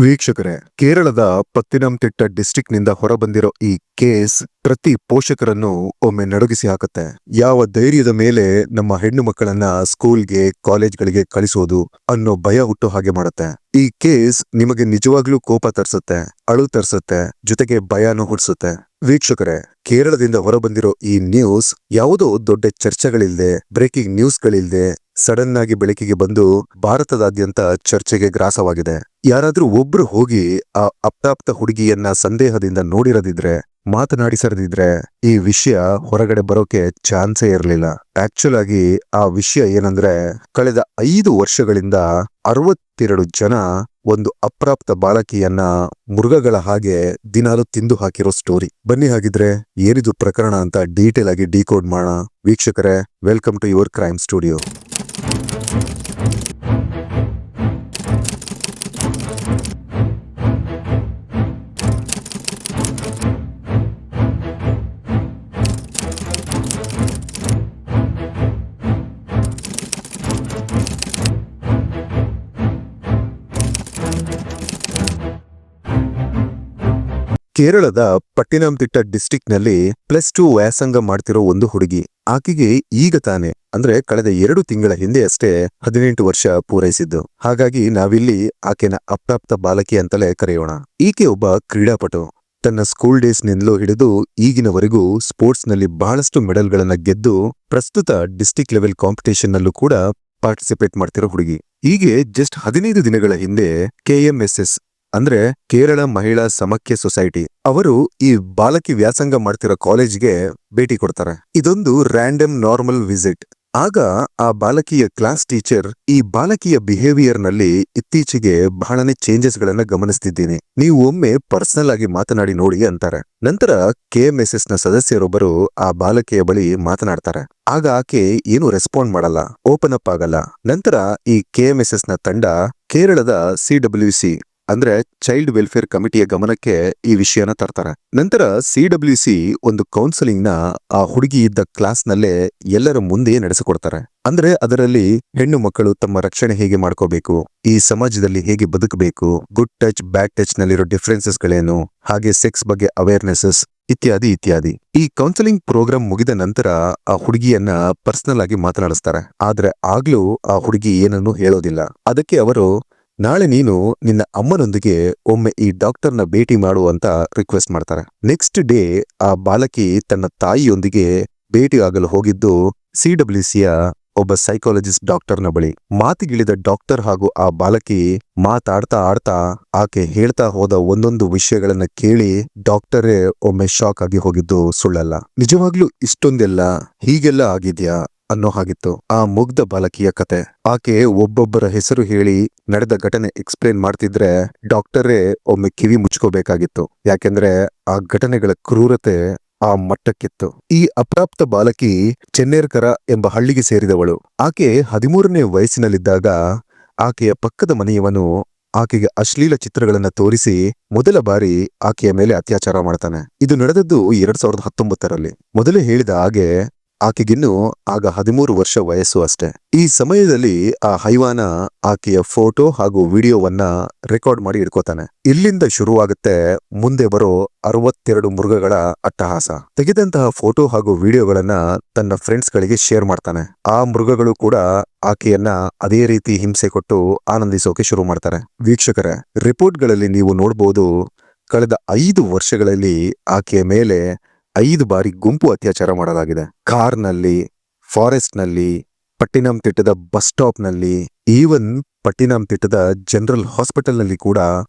ವೀಕ್ಷಕರೇ, ಕೇರಳದ ಪತ್ತಿನಂತಿಟ್ಟ ಡಿಸ್ಟ್ರಿಕ್ಟ್ ನಿಂದ ಹೊರಬಂದಿರೋ ಈ ಕೇಸ್ ಪ್ರತಿ ಪೋಷಕರನ್ನು ಒಮ್ಮೆ ನಡುಗಿಸಿ ಹಾಕುತ್ತೆ. ಯಾವ ಧೈರ್ಯದ ಮೇಲೆ ನಮ್ಮ ಹೆಣ್ಣು ಮಕ್ಕಳನ್ನ ಸ್ಕೂಲ್ಗೆ ಕಾಲೇಜ್ಗಳಿಗೆ ಕಳಿಸೋದು ಅನ್ನೋ ಭಯ ಹುಟ್ಟು ಹಾಗೆ ಮಾಡುತ್ತೆ. ಈ ಕೇಸ್ ನಿಮಗೆ ನಿಜವಾಗ್ಲೂ ಕೋಪ ತರಿಸುತ್ತೆ, ಅಳು ತರಿಸುತ್ತೆ, ಜೊತೆಗೆ ಭಯನೂ ಹುಟ್ಟಿಸುತ್ತೆ. ವೀಕ್ಷಕರೇ, ಕೇರಳದಿಂದ ಹೊರಬಂದಿರೋ ಈ ನ್ಯೂಸ್ ಯಾವುದೋ ದೊಡ್ಡ ಚರ್ಚೆಗಳಿಲ್ದೆ, ಬ್ರೇಕಿಂಗ್ ನ್ಯೂಸ್ಗಳಿಲ್ದೆ ಸಡನ್ ಆಗಿ ಬೆಳಕಿಗೆ ಬಂದು ಭಾರತದಾದ್ಯಂತ ಚರ್ಚೆಗೆ ಗ್ರಾಸವಾಗಿದೆ. ಯಾರಾದ್ರೂ ಒಬ್ರು ಹೋಗಿ ಆ ಅಪ್ರಾಪ್ತ ಹುಡುಗಿಯನ್ನ ಸಂದೇಹದಿಂದ ನೋಡಿರದಿದ್ರೆ, ಮಾತನಾಡಿಸರದಿದ್ರೆ ಈ ವಿಷಯ ಹೊರಗಡೆ ಬರೋಕೆ ಚಾನ್ಸೇ ಇರಲಿಲ್ಲ. ಆಕ್ಚುಲ್ ಆಗಿ ಆ ವಿಷಯ ಏನಂದ್ರೆ, ಕಳೆದ 5 ವರ್ಷಗಳಿಂದ 62 ಜನ ಒಂದು ಅಪ್ರಾಪ್ತ ಬಾಲಕಿಯನ್ನ ಮೃಗಗಳ ಹಾಗೆ ದಿನಾಲು ತಿಂದು ಹಾಕಿರೋ ಸ್ಟೋರಿ. ಬನ್ನಿ ಹಾಗಿದ್ರೆ ಏನಿದು ಪ್ರಕರಣ ಅಂತ ಡೀಟೇಲ್ ಆಗಿ ಡಿಕೋಡ್ ಮಾಡೋಣ. ವೀಕ್ಷಕರೇ, welcome to your crime studio. ಕೇರಳದ ಪಟ್ಟಿನಂತಿಟ್ಟ ಡಿಸ್ಟ್ರಿಕ್ಟ್ ನಲ್ಲಿ +2 ವ್ಯಾಸಂಗ ಮಾಡ್ತಿರೋ ಒಂದು ಹುಡುಗಿ. ಆಕೆಗೆ ಈಗ ತಾನೆ ಅಂದ್ರೆ ಕಳೆದ 2 ತಿಂಗಳ ಹಿಂದೆ ಅಷ್ಟೇ 18 ವರ್ಷ ಪೂರೈಸಿದ್ದು. ಹಾಗಾಗಿ ನಾವಿಲ್ಲಿ ಆಕೆನ ಅಪ್ರಾಪ್ತ ಬಾಲಕಿ ಅಂತಲೇ ಕರೆಯೋಣ. ಈಕೆ ಒಬ್ಬ ಕ್ರೀಡಾಪಟು. ತನ್ನ ಸ್ಕೂಲ್ ಡೇಸ್ ನಿಂದಲೂ ಹಿಡಿದು ಈಗಿನವರೆಗೂ ಸ್ಪೋರ್ಟ್ಸ್ ನಲ್ಲಿ ಬಹಳಷ್ಟು ಮೆಡಲ್ಗಳನ್ನ ಗೆದ್ದು ಪ್ರಸ್ತುತ ಡಿಸ್ಟ್ರಿಕ್ಟ್ ಲೆವೆಲ್ ಕಾಂಪಿಟೇಷನ್ ನಲ್ಲೂ ಕೂಡ ಪಾರ್ಟಿಸಿಪೇಟ್ ಮಾಡ್ತಿರೋ ಹುಡುಗಿ. ಹೀಗೆ ಜಸ್ಟ್ 15 ದಿನಗಳ ಹಿಂದೆ KMSS ಅಂದ್ರೆ ಕೇರಳ ಮಹಿಳಾ ಸಮಖ್ಯ ಸೊಸೈಟಿ ಅವರು ಈ ಬಾಲಕಿ ವ್ಯಾಸಂಗ ಮಾಡ್ತಿರೋ ಕಾಲೇಜ್ಗೆ ಭೇಟಿ ಕೊಡ್ತಾರೆ. ಇದೊಂದು ರ್ಯಾಂಡಮ್ ನಾರ್ಮಲ್ ವಿಸಿಟ್. ಆಗ ಆ ಬಾಲಕಿಯ ಕ್ಲಾಸ್ ಟೀಚರ್ ಈ ಬಾಲಕಿಯ ಬಿಹೇವಿಯರ್ ನಲ್ಲಿ ಇತ್ತೀಚೆಗೆ ಬಹಳನೇ ಚೇಂಜಸ್ ಗಳನ್ನ ಗಮನಿಸ್ತಿದ್ದೀನಿ, ನೀವು ಒಮ್ಮೆ ಪರ್ಸನಲ್ ಆಗಿ ಮಾತನಾಡಿ ನೋಡಿ ಅಂತಾರೆ. ನಂತರ KMSS ನ ಸದಸ್ಯರೊಬ್ಬರು ಆ ಬಾಲಕಿಯ ಬಳಿ ಮಾತನಾಡ್ತಾರೆ. ಆಗ ಆಕೆ ಏನು ರೆಸ್ಪಾಂಡ್ ಮಾಡಲ್ಲ, ಓಪನ್ ಅಪ್ ಆಗಲ್ಲ. ನಂತರ ಈ KMSS ನ ತಂಡ ಕೇರಳದ CWC ಅಂದ್ರೆ ಚೈಲ್ಡ್ ವೆಲ್ಫೇರ್ ಕಮಿಟಿಯ ಗಮನಕ್ಕೆ ಈ ವಿಷಯನ ತರ್ತಾರೆ. ನಂತರ CWC ಒಂದು ಕೌನ್ಸಿಲಿಂಗ್ ನ ಆ ಹುಡುಗಿ ಇದ್ದ ಕ್ಲಾಸ್ ನಲ್ಲೇ ಎಲ್ಲರ ಮುಂದೆ ನಡೆಸಿಕೊಡ್ತಾರೆ. ಅಂದ್ರೆ ಅದರಲ್ಲಿ ಹೆಣ್ಣು ಮಕ್ಕಳು ತಮ್ಮ ರಕ್ಷಣೆ ಹೇಗೆ ಮಾಡ್ಕೋಬೇಕು, ಈ ಸಮಾಜದಲ್ಲಿ ಹೇಗೆ ಬದುಕಬೇಕು, ಗುಡ್ ಟಚ್ ಬ್ಯಾಡ್ ಟಚ್ ನಲ್ಲಿರೋ ಡಿಫರೆನ್ಸಸ್ ಗಳೇನು, ಹಾಗೆ ಸೆಕ್ಸ್ ಬಗ್ಗೆ ಅವೇರ್ನೆಸಸ್ ಇತ್ಯಾದಿ ಇತ್ಯಾದಿ. ಈ ಕೌನ್ಸಿಲಿಂಗ್ ಪ್ರೋಗ್ರಾಮ್ ಮುಗಿದ ನಂತರ ಆ ಹುಡುಗಿಯನ್ನ ಪರ್ಸನಲ್ ಆಗಿ ಮಾತನಾಡಿಸ್ತಾರೆ. ಆದ್ರೆ ಆಗ್ಲೂ ಆ ಹುಡುಗಿ ಏನನ್ನು ಹೇಳೋದಿಲ್ಲ. ಅದಕ್ಕೆ ಅವರು, ನಾಳೆ ನೀನು ನಿನ್ನ ಅಮ್ಮನೊಂದಿಗೆ ಒಮ್ಮೆ ಈ ಡಾಕ್ಟರ್ನ ಭೇಟಿ ಮಾಡು ಅಂತ ರಿಕ್ವೆಸ್ಟ್ ಮಾಡ್ತಾರೆ. ನೆಕ್ಸ್ಟ್ ಡೇ ಆ ಬಾಲಕಿ ತನ್ನ ತಾಯಿಯೊಂದಿಗೆ ಭೇಟಿ ಆಗಲು ಹೋಗಿದ್ದು CWCಯ ಒಬ್ಬ ಸೈಕಾಲಜಿಸ್ಟ್ ಡಾಕ್ಟರ್ನ ಬಳಿ. ಮಾತಿಗಿಳಿದ ಡಾಕ್ಟರ್ ಹಾಗೂ ಆ ಬಾಲಕಿ ಮಾತಾಡ್ತಾ ಆಡ್ತಾ ಆಕೆ ಹೇಳ್ತಾ ಹೋದ ಒಂದೊಂದು ವಿಷಯಗಳನ್ನ ಕೇಳಿ ಡಾಕ್ಟರೇ ಒಮ್ಮೆ ಶಾಕ್ ಆಗಿ ಹೋಗಿದ್ದು ಸುಳ್ಳಲ್ಲ. ನಿಜವಾಗ್ಲೂ ಇಷ್ಟೊಂದೆಲ್ಲ ಹೀಗೆಲ್ಲ ಆಗಿದ್ಯಾ ಅನ್ನೋ ಹಾಗಿತ್ತು ಆ ಮುಗ್ಧ ಬಾಲಕಿಯ ಕತೆ. ಆಕೆ ಒಬ್ಬೊಬ್ಬರ ಹೆಸರು ಹೇಳಿ ನಡೆದ ಘಟನೆ ಎಕ್ಸ್ಪ್ಲೇನ್ ಮಾಡ್ತಿದ್ರೆ ಡಾಕ್ಟರೇ ಒಮ್ಮೆ ಕಿವಿ ಮುಚ್ಕೋಬೇಕಾಗಿತ್ತು. ಯಾಕೆಂದ್ರೆ ಆ ಘಟನೆಗಳ ಕ್ರೂರತೆ ಆ ಮಟ್ಟಕ್ಕಿತ್ತು. ಈ ಅಪ್ರಾಪ್ತ ಬಾಲಕಿ ಚೆನ್ನೇರ್ಕರ ಎಂಬ ಹಳ್ಳಿಗೆ ಸೇರಿದವಳು. ಆಕೆ 13ನೇ ವಯಸ್ಸಿನಲ್ಲಿದ್ದಾಗ ಆಕೆಯ ಪಕ್ಕದ ಮನೆಯವನು ಆಕೆಗೆ ಅಶ್ಲೀಲ ಚಿತ್ರಗಳನ್ನ ತೋರಿಸಿ ಮೊದಲ ಬಾರಿ ಆಕೆಯ ಮೇಲೆ ಅತ್ಯಾಚಾರ ಮಾಡ್ತಾನೆ. ಇದು ನಡೆದದ್ದು 2019ರಲ್ಲಿ. ಮೊದಲೇ ಹೇಳಿದ ಹಾಗೆ ಆಕೆಗಿನ್ನು ಆಗ 13 ವರ್ಷ ವಯಸ್ಸು ಅಷ್ಟೇ. ಈ ಸಮಯದಲ್ಲಿ ಆ ಹೈವಾನ ಆಕೆಯ ಫೋಟೋ ಹಾಗೂ ವಿಡಿಯೋವನ್ನ ರೆಕಾರ್ಡ್ ಮಾಡಿ ಇಟ್ಕೋತಾನೆ. ಇಲ್ಲಿಂದ ಶುರುವಾಗುತ್ತೆ ಮುಂದೆ ಬರೋ 62 ಮೃಗಗಳ ಅಟ್ಟಹಾಸ. ತೆಗೆದಂತಹ ಫೋಟೋ ಹಾಗೂ ವಿಡಿಯೋಗಳನ್ನ ತನ್ನ ಫ್ರೆಂಡ್ಸ್ ಗಳಿಗೆ ಶೇರ್ ಮಾಡ್ತಾನೆ. ಆ ಮೃಗಗಳು ಕೂಡ ಆಕೆಯನ್ನ ಅದೇ ರೀತಿ ಹಿಂಸೆ ಕೊಟ್ಟು ಆನಂದಿಸೋಕೆ ಶುರು ಮಾಡ್ತಾರೆ. ವೀಕ್ಷಕರೇ, ರಿಪೋರ್ಟ್ಗಳಲ್ಲಿ ನೀವು ನೋಡ್ಬೋದು, ಕಳೆದ 5 ವರ್ಷಗಳಲ್ಲಿ ಆಕೆಯ ಮೇಲೆ 5 ಬಾರಿ ಗುಂಪು ಅತ್ಯಾಚಾರ ಮಾಡಲಾಗಿದೆ. ಕಾರ್ನಲ್ಲಿ, ಫಾರೆಸ್ಟ್ ನಲ್ಲಿ, ಪಟ್ಟಿನಂತಿಟ್ಟದ ಬಸ್ ಸ್ಟಾಪ್ ನಲ್ಲಿ, ಈವನ್ ಪಟ್ಟಿನಂತಿಟ್ಟದ ಜನರಲ್ ಹಾಸ್ಪಿಟಲ್ ನಲ್ಲಿ ಕೂಡ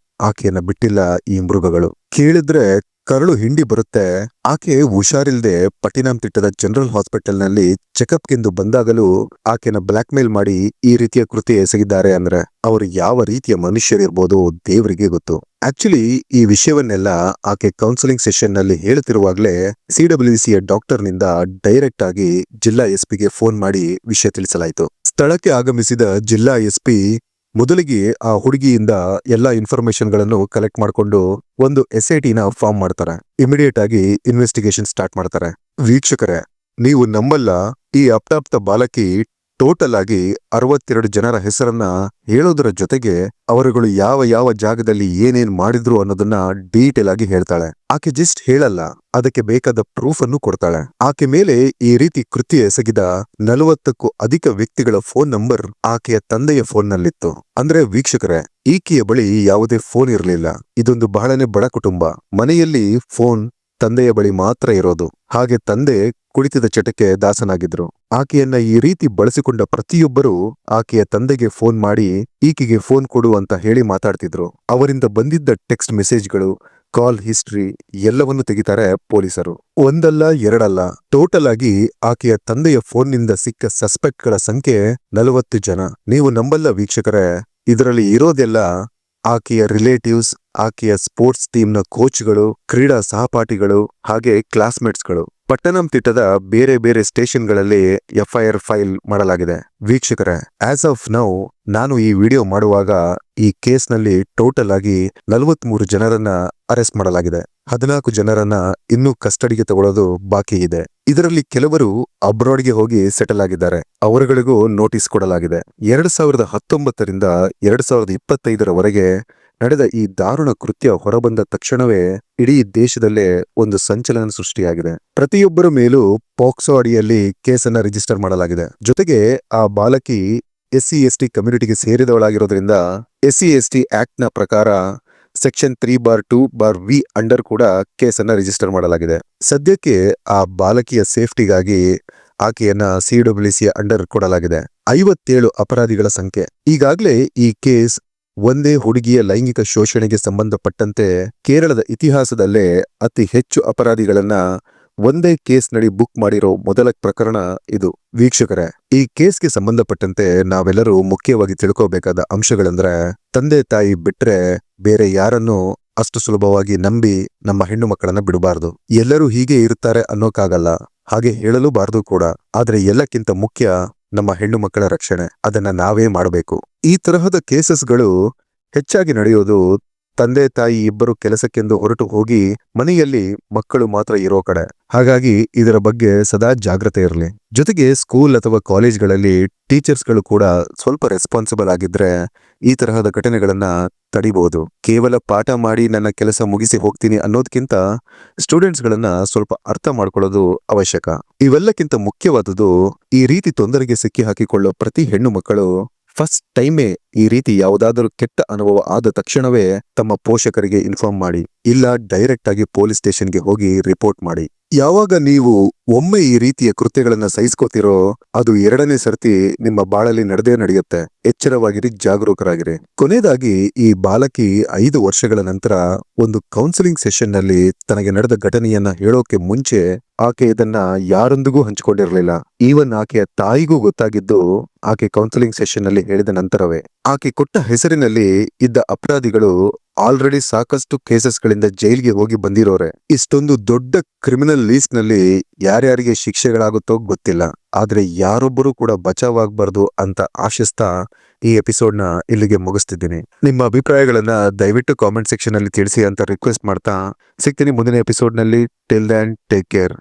ಆಕೆಯನ್ನ ಬಿಟ್ಟಿಲ್ಲ ಈ ಮೃಗಗಳು. ಕೇಳಿದ್ರೆ ಕರಳು ಹಿಂಡಿ ಬರುತ್ತೆ. ಆಕೆ ಹುಷಾರಿಲ್ದೆ ಪಟ್ಟಿನಂತಿಟ್ಟದ ಜನರಲ್ ಹಾಸ್ಪಿಟಲ್ ನಲ್ಲಿ ಚೆಕಪ್ಗೆಂದು ಬಂದಾಗಲೂ ಆಕೆನ ಬ್ಲಾಕ್ ಮೇಲ್ ಮಾಡಿ ಈ ರೀತಿಯ ಕೃತ್ಯ ಎಸಗಿದ್ದಾರೆ ಅಂದ್ರೆ ಅವರು ಯಾವ ರೀತಿಯ ಮನುಷ್ಯರಿರ್ಬೋದು ದೇವರಿಗೆ ಗೊತ್ತು. ಆಕ್ಚುಲಿ ಈ ವಿಷಯವನ್ನೆಲ್ಲ ಆಕೆ ಕೌನ್ಸಿಲಿಂಗ್ ಸೆಷನ್ ನಲ್ಲಿ ಹೇಳುತ್ತಿರುವಾಗಲೇ CWCಯ ಡಾಕ್ಟರ್ ನಿಂದ ಡೈರೆಕ್ಟ್ ಆಗಿ ಜಿಲ್ಲಾ SP ಗೆ ಫೋನ್ ಮಾಡಿ ವಿಷಯ ತಿಳಿಸಲಾಯಿತು. ಸ್ಥಳಕ್ಕೆ ಆಗಮಿಸಿದ ಜಿಲ್ಲಾ SP ಮೊದಲಿಗೆ ಆ ಹುಡುಗಿಯಿಂದ ಎಲ್ಲಾ ಇನ್ಫಾರ್ಮೇಶನ್ ಗಳನ್ನು ಕಲೆಕ್ಟ್ ಮಾಡಿಕೊಂಡು ಒಂದು SIT ನ ಫಾರ್ಮ್ ಮಾಡ್ತಾರೆ. ಇಮಿಡಿಯೇಟ್ ಆಗಿ ಇನ್ವೆಸ್ಟಿಗೇಷನ್ ಸ್ಟಾರ್ಟ್ ಮಾಡ್ತಾರೆ. ವೀಕ್ಷಕರೇ, ನೀವು ನಂಬಲ್ಲ, ಈ ಅಪ್ರಾಪ್ತ ಬಾಲಕಿ ಟೋಟಲ್ ಆಗಿ 62 ಜನರ ಹೆಸರನ್ನ ಹೇಳೋದರ ಜೊತೆಗೆ ಅವರುಗಳು ಯಾವ ಯಾವ ಜಾಗದಲ್ಲಿ ಏನೇನ್ ಮಾಡಿದ್ರು ಅನ್ನೋದನ್ನ ಡೀಟೇಲ್ ಆಗಿ ಹೇಳ್ತಾಳೆ. ಆಕೆ ಜಸ್ಟ್ ಹೇಳಲ್ಲ, ಅದಕ್ಕೆ ಬೇಕಾದ ಪ್ರೂಫ್ ಅನ್ನು ಕೊಡ್ತಾಳೆ. ಆಕೆ ಮೇಲೆ ಈ ರೀತಿ ಕೃತ್ಯ ಎಸಗಿದ 40ಕ್ಕೂ ಅಧಿಕ ವ್ಯಕ್ತಿಗಳ ಫೋನ್ ನಂಬರ್ ಆಕೆಯ ತಂದೆಯ ಫೋನ್ ನಲ್ಲಿತ್ತು. ಅಂದ್ರೆ ವೀಕ್ಷಕರೇ, ಈಕೆಯ ಬಳಿ ಯಾವುದೇ ಫೋನ್ ಇರಲಿಲ್ಲ. ಇದೊಂದು ಬಹಳನೇ ಬಡ ಕುಟುಂಬ. ಮನೆಯಲ್ಲಿ ಫೋನ್ ತಂದೆಯ ಬಳಿ ಮಾತ್ರ ಇರೋದು. ಹಾಗೆ ತಂದೆ ಕುಡಿತದ ಚಟಕ್ಕೆ ದಾಸನಾಗಿದ್ರು. ಆಕೆಯನ್ನ ಈ ರೀತಿ ಬಳಸಿಕೊಂಡ ಪ್ರತಿಯೊಬ್ಬರು ಆಕೆಯ ತಂದೆಗೆ ಫೋನ್ ಮಾಡಿ ಈಕೆಗೆ ಫೋನ್ ಕೊಡು ಅಂತ ಹೇಳಿ ಮಾತಾಡ್ತಿದ್ರು. ಅವರಿಂದ ಬಂದಿದ್ದ ಟೆಕ್ಸ್ಟ್ ಮೆಸೇಜ್ಗಳು, ಕಾಲ್ ಹಿಸ್ಟ್ರಿ ಎಲ್ಲವನ್ನೂ ತೆಗಿತಾರೆ ಪೊಲೀಸರು. ಒಂದಲ್ಲ ಎರಡಲ್ಲ, ಟೋಟಲ್ ಆಗಿ ಆಕೆಯ ತಂದೆಯ ಫೋನ್ನಿಂದ ಸಿಕ್ಕ ಸಸ್ಪೆಕ್ಟ್ಗಳ ಸಂಖ್ಯೆ 40 ಜನ. ನೀವು ನಂಬಲ್ಲ ವೀಕ್ಷಕರೇ, ಇದರಲ್ಲಿ ಇರೋದೆಲ್ಲ ಆಕೆಯ ರಿಲೇಟಿವ್ಸ್, ಆಕೆಯ ಸ್ಪೋರ್ಟ್ಸ್ ಟೀಮ್ನ ಕೋಚ್ಗಳು, ಕ್ರೀಡಾ ಸಹಪಾಠಿಗಳು, ಹಾಗೆ ಕ್ಲಾಸ್ಮೇಟ್ಸ್ಗಳು. ಪಟ್ಟಣಂತಿಟ್ಟದ ಬೇರೆ ಬೇರೆ ಸ್ಟೇಷನ್ಗಳಲ್ಲಿ ಎಫ್ಐಆರ್ ಫೈಲ್ ಮಾಡಲಾಗಿದೆ. ವೀಕ್ಷಕರೇ, ಆಸ್ ಆಫ್ ನೌ ನಾನು ಈ ವಿಡಿಯೋ ಮಾಡುವಾಗ ಈ ಕೇಸ್ನಲ್ಲಿ ಟೋಟಲ್ ಆಗಿ 43 ಜನರನ್ನ ಅರೆಸ್ಟ್ ಮಾಡಲಾಗಿದೆ. 14 ಜನರನ್ನ ಇನ್ನೂ ಕಸ್ಟಡಿಗೆ ತಗೊಳ್ಳೋದು ಬಾಕಿ ಇದೆ. ಇದರಲ್ಲಿ ಕೆಲವರು ಅಬ್ರಾಡ್ಗೆ ಹೋಗಿ ಸೆಟಲ್ ಆಗಿದ್ದಾರೆ. ಅವರುಗಳಿಗೂ ನೋಟಿಸ್ ಕೊಡಲಾಗಿದೆ. 2019ರಿಂದ 2025ರವರೆಗೆ ನಡೆದ ಈ ದಾರುಣ ಕೃತ್ಯ ಹೊರಬಂದ ತಕ್ಷಣವೇ ಇಡೀ ದೇಶದಲ್ಲೇ ಒಂದು ಸಂಚಲನ ಸೃಷ್ಟಿಯಾಗಿದೆ. ಪ್ರತಿಯೊಬ್ಬರ ಮೇಲೂ ಪಾಕ್ಸೋ ಅಡಿಯಲ್ಲಿ ಕೇಸನ್ನ ರಿಜಿಸ್ಟರ್ ಮಾಡಲಾಗಿದೆ. ಜೊತೆಗೆ ಆ ಬಾಲಕಿ SC/ST ಕಮ್ಯುನಿಟಿಗೆ ಸೇರಿದವಳಾಗಿರೋದ್ರಿಂದ SC/ST ಆಕ್ಟ್ ನ ಪ್ರಕಾರ ಸೆಕ್ಷನ್ 3/2/V ಅಂಡರ್ ಕೂಡ ಕೇಸನ್ನ ರಿಜಿಸ್ಟರ್ ಮಾಡಲಾಗಿದೆ. ಸದ್ಯಕ್ಕೆ ಆ ಬಾಲಕಿಯ ಸೇಫ್ಟಿಗಾಗಿ ಆಕೆಯನ್ನ CWC ಅಂಡರ್ ಕೊಡಲಾಗಿದೆ. 57 ಅಪರಾಧಿಗಳ ಸಂಖ್ಯೆ. ಈಗಾಗಲೇ ಈ ಕೇಸ್ ಒಂದೇ ಹುಡುಗಿಯ ಲೈಂಗಿಕ ಶೋಷಣೆಗೆ ಸಂಬಂಧಪಟ್ಟಂತೆ ಕೇರಳದ ಇತಿಹಾಸದಲ್ಲೇ ಅತಿ ಹೆಚ್ಚು ಅಪರಾಧಿಗಳನ್ನ ಒಂದೇ ಕೇಸ್ನಡಿ ಬುಕ್ ಮಾಡಿರೋ ಮೊದಲ ಪ್ರಕರಣ ಇದು. ವೀಕ್ಷಕರೇ, ಈ ಕೇಸ್ಗೆ ಸಂಬಂಧಪಟ್ಟಂತೆ ನಾವೆಲ್ಲರೂ ಮುಖ್ಯವಾಗಿ ತಿಳ್ಕೋಬೇಕಾದ ಅಂಶಗಳಂದ್ರೆ, ತಂದೆ ತಾಯಿ ಬಿಟ್ರೆ ಬೇರೆ ಯಾರನ್ನೂ ಅಷ್ಟು ಸುಲಭವಾಗಿ ನಂಬಿ ನಮ್ಮ ಹೆಣ್ಣು ಮಕ್ಕಳನ್ನ ಬಿಡಬಾರ್ದು. ಎಲ್ಲರೂ ಹೀಗೆ ಇರುತ್ತಾರೆ ಅನ್ನೋಕ್ಕಾಗಲ್ಲ, ಹಾಗೆ ಹೇಳಲೂಬಾರ್ದು ಕೂಡ. ಆದ್ರೆ ಎಲ್ಲಕ್ಕಿಂತ ಮುಖ್ಯ ನಮ್ಮ ಹೆಣ್ಣು ಮಕ್ಕಳ ರಕ್ಷಣೆ. ಅದನ್ನ ನಾವೇ ಮಾಡಬೇಕು. ಈ ತರಹದ ಕೇಸಸ್ಗಳು ಹೆಚ್ಚಾಗಿ ನಡೆಯೋದು ತಂದೆ ತಾಯಿ ಇಬ್ಬರು ಕೆಲಸಕ್ಕೆಂದು ಹೊರಟು ಹೋಗಿ ಮನೆಯಲ್ಲಿ ಮಕ್ಕಳು ಮಾತ್ರ ಇರೋ ಕಡೆ. ಹಾಗಾಗಿ ಇದರ ಬಗ್ಗೆ ಸದಾ ಜಾಗ್ರತೆ ಇರಲಿ. ಜೊತೆಗೆ ಸ್ಕೂಲ್ ಅಥವಾ ಕಾಲೇಜ್ಗಳಲ್ಲಿ ಟೀಚರ್ಸ್ಗಳು ಕೂಡ ಸ್ವಲ್ಪ ರೆಸ್ಪಾನ್ಸಿಬಲ್ ಆಗಿದ್ರೆ ಈ ತರಹದ ಘಟನೆಗಳನ್ನ ತಡಿಬಹುದು. ಕೇವಲ ಪಾಠ ಮಾಡಿ ನನ್ನ ಕೆಲಸ ಮುಗಿಸಿ ಹೋಗ್ತೀನಿ ಅನ್ನೋದಕ್ಕಿಂತ ಸ್ಟೂಡೆಂಟ್ಸ್ಗಳನ್ನ ಸ್ವಲ್ಪ ಅರ್ಥ ಮಾಡ್ಕೊಳ್ಳೋದು ಅವಶ್ಯಕ. ಇವೆಲ್ಲಕ್ಕಿಂತ ಮುಖ್ಯವಾದುದು, ಈ ರೀತಿ ತೊಂದರೆಗೆ ಸಿಕ್ಕಿ ಹಾಕಿಕೊಳ್ಳೋ ಪ್ರತಿ ಹೆಣ್ಣು ಮಕ್ಕಳು ಫಸ್ಟ್ ಟೈಮೇ ಈ ರೀತಿ ಯಾವುದಾದರೂ ಕೆಟ್ಟ ಅನುಭವ ಆದ ತಕ್ಷಣವೇ ತಮ್ಮ ಪೋಷಕರಿಗೆ ಇನ್ಫಾರ್ಮ್ ಮಾಡಿ, ಇಲ್ಲ ಡೈರೆಕ್ಟ್ ಆಗಿ ಪೊಲೀಸ್ ಸ್ಟೇಷನ್ಗೆ ಹೋಗಿ ರಿಪೋರ್ಟ್ ಮಾಡಿ. ಯಾವಾಗ ನೀವು ಒಮ್ಮೆ ಈ ರೀತಿಯ ಕೃತ್ಯಗಳನ್ನ ಸಹಿಸ್ಕೋತಿರೋ, ಅದು ಎರಡನೇ ಸರ್ತಿ ನಿಮ್ಮ ಬಾಳಲ್ಲಿ ನಡೆಯುತ್ತೆ. ಎಚ್ಚರವಾಗಿರಿ, ಜಾಗರೂಕರಾಗಿರಿ. ಕೊನೆಯದಾಗಿ ಈ ಬಾಲಕಿ 5 ವರ್ಷಗಳ ನಂತರ ಒಂದು ಕೌನ್ಸಿಲಿಂಗ್ ಸೆಷನ್ ನಲ್ಲಿ ತನಗೆ ನಡೆದ ಘಟನೆಯನ್ನ ಹೇಳೋಕೆ ಮುಂಚೆ ಆಕೆ ಇದನ್ನ ಯಾರೊಂದಿಗೂ ಹಂಚಿಕೊಂಡಿರಲಿಲ್ಲ. ಈವನ್ ಆಕೆಯ ತಾಯಿಗೂ ಗೊತ್ತಾಗಿದ್ದು ಆಕೆ ಕೌನ್ಸಿಲಿಂಗ್ ಸೆಷನ್ ನಲ್ಲಿ ಹೇಳಿದ ನಂತರವೇ. ಆಕೆ ಕೊಟ್ಟ ಹೆಸರಿನಲ್ಲಿ ಇದ್ದ ಅಪರಾಧಿಗಳು ಆಲ್ರೆಡಿ ಸಾಕಷ್ಟು ಕೇಸಸ್ಗಳಿಂದ ಜೈಲ್ಗೆ ಹೋಗಿ ಬಂದಿರೋರೆ. ಇಷ್ಟೊಂದು ದೊಡ್ಡ ಕ್ರಿಮಿನಲ್ ಲೀಸ್ಟ್ ನಲ್ಲಿ ಯಾರ್ಯಾರಿಗೆ ಶಿಕ್ಷೆಗಳಾಗುತ್ತೋ ಗೊತ್ತಿಲ್ಲ. ಆದ್ರೆ ಯಾರೊಬ್ಬರು ಕೂಡ ಬಚಾವಾಗಬಾರ್ದು ಅಂತ ಆಶಿಸ್ತಾ ಈ ಎಪಿಸೋಡ್ನ ಇಲ್ಲಿಗೆ ಮುಗಿಸ್ತಿದ್ದೀನಿ. ನಿಮ್ಮ ಅಭಿಪ್ರಾಯಗಳನ್ನ ದಯವಿಟ್ಟು ಕಾಮೆಂಟ್ ಸೆಕ್ಷನ್ ಅಲ್ಲಿ ತಿಳಿಸಿ ಅಂತ ರಿಕ್ವೆಸ್ಟ್ ಮಾಡ್ತಾ ಸಿಗ್ತೀನಿ ಮುಂದಿನ ಎಪಿಸೋಡ್ ನಲ್ಲಿ. Till then take care.